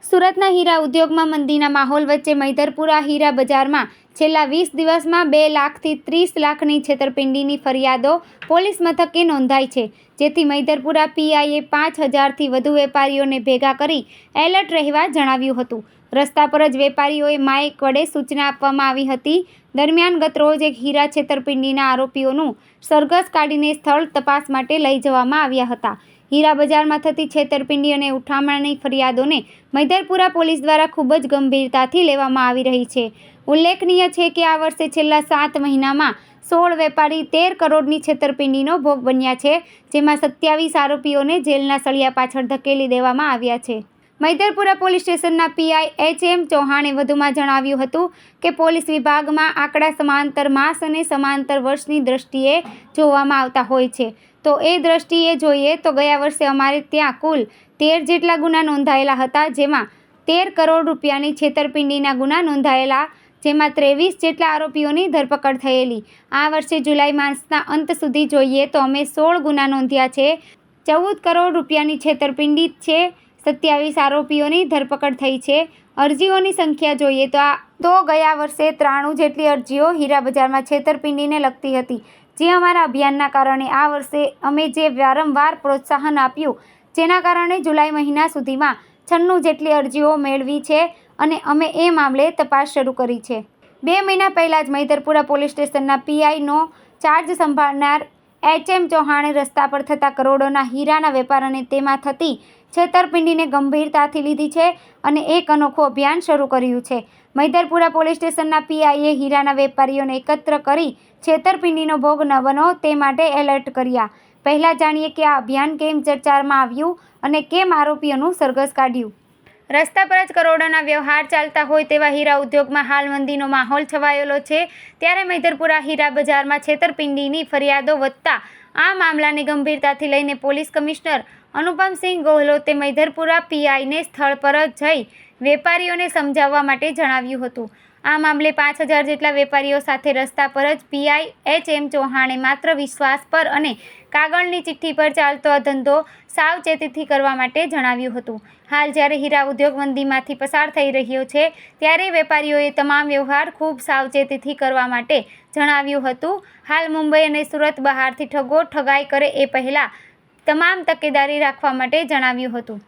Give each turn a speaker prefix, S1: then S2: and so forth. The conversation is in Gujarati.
S1: સુરતના હીરા ઉદ્યોગમાં મંદીના માહોલ વચ્ચે મૈધરપુરા હીરા બજારમાં છેલ્લા 20 દિવસમાં 2 લાખથી 30 લાખની છેતરપિંડીની ફરિયાદો પોલીસ મથકે નોંધાઈ છે, જેથી મૈધરપુરા પીઆઈએ 5000થી વધુ વેપારીઓને ભેગા કરી એલર્ટ રહેવા જણાવ્યું હતું. રસ્તા પર જ વેપારીઓએ માઇક વડે સૂચના આપવામાં આવી હતી. દરમિયાન ગતરોજ એક હીરા છેતરપિંડીના આરોપીઓનું સરઘસ કાઢીને સ્થળ તપાસ માટે લઈ જવામાં આવ્યા હતા. હીરા બજારમાં થતી છેતરપિંડી અને ઉઠામણાની ફરિયાદોને મૈધરપુરા પોલીસ દ્વારા ખૂબ જ ગંભીરતાથી લેવામાં આવી રહી છે. ઉલ્લેખનીય છે કે આ વર્ષે છેલ્લા 7 મહિનામાં 16 વેપારી 13 કરોડની છેતરપિંડીનો ભોગ બન્યા છે, જેમાં 27 આરોપીઓને જેલના સળિયા પાછળ ધકેલી દેવામાં આવ્યા છે. મૈધરપુરા પોલીસ સ્ટેશનના પીઆઈ એચ.એમ. ચૌહાણે વધુમાં જણાવ્યું હતું કે પોલીસ વિભાગમાં આંકડા સમાંતર માસ અને સમાંતર વર્ષની દ્રષ્ટિએ જોવામાં આવતા હોય છે. તો એ દ્રષ્ટિએ જોઈએ તો ગયા વર્ષે અમારે ત્યાં કુલ 13 જેટલા ગુના નોંધાયેલા હતા, જેમાં 13 કરોડ રૂપિયાની છેતરપિંડીના ગુના નોંધાયેલા, જેમાં 23 જેટલા આરોપીઓની ધરપકડ થયેલી. આ વર્ષે જુલાઈ માસના અંત સુધી જોઈએ તો અમે 16 ગુના નોંધ્યા છે, 14 કરોડ રૂપિયાની છેતરપિંડી છે, 27 આરોપીઓની ધરપકડ થઈ છે. અરજીઓની સંખ્યા જોઈએ તો ગયા વર્ષે 93 જેટલી અરજીઓ હીરા બજારમાં છેતરપિંડીને લગતી હતી. જે અમારા અભિયાનના કારણે આ વર્ષે અમે જે વારંવાર પ્રોત્સાહન આપ્યું, જેના કારણે જુલાઈ મહિના સુધીમાં 96 જેટલી અરજીઓ મેળવી છે અને અમે એ મામલે તપાસ શરૂ કરી છે. 2 મહિના પહેલાં જ મૈધરપુરા પોલીસ સ્ટેશનના પીઆઈનો ચાર્જ સંભાળનાર એચ.એમ. ચૌહાણે રસ્તા પર થતા કરોડોના હીરાના વેપાર અને તેમાં થતી છેતરપિંડીને ગંભીરતાથી લીધી છે અને એક અનોખું અભિયાન શરૂ કર્યું છે. મૈધરપુરા પોલીસ સ્ટેશનના પીઆઈએ હીરાના વેપારીઓને એકત્ર કરી છેતરપિંડીનો ભોગ ન બનો તે માટે એલર્ટ કર્યા. પહેલા જાણીએ કે આ અભિયાન કેમ ચર્ચામાં આવ્યું અને કેમ આરોપીઓનું સરઘસ કાઢ્યું. રસ્તા પર જ કરોડોના વ્યવહાર ચાલતા હોય તેવા હીરા ઉદ્યોગમાં હાલ મંદીનો માહોલ છવાયેલો છે. ત્યારે મૈધરપુરા હીરા બજારમાં છેતરપિંડીની ફરિયાદો વધતા આ મામલાને ગંભીરતાથી લઈને પોલીસ કમિશનર અનુપમસિંહ ગોહલોતે મૈધરપુરા પીઆઈને સ્થળ પર જ જઈ વેપારીઓને સમજાવવા માટે જણાવ્યું હતું. આ મામલે 5000 જેટલા વેપારીઓ સાથે રસ્તા પર જ પીઆઈ એચ.એમ. ચૌહાણે માત્ર વિશ્વાસ પર અને કાગળની ચિઠ્ઠી પર ચાલતો આ ધંધો સાવચેતીથી કરવા માટે જણાવ્યું હતું. હાલ જ્યારે હીરા ઉદ્યોગ મંદીમાંથી પસાર થઈ રહ્યો છે, ત્યારે વેપારીઓએ તમામ વ્યવહાર ખૂબ સાવચેતીથી કરવા માટે જણાવ્યું હતું. હાલ મુંબઈ અને સુરત બહારથી ઠગો ઠગાઈ કરે એ પહેલાં તમામ તકેદારી રાખવા માટે જણાવ્યું હતું.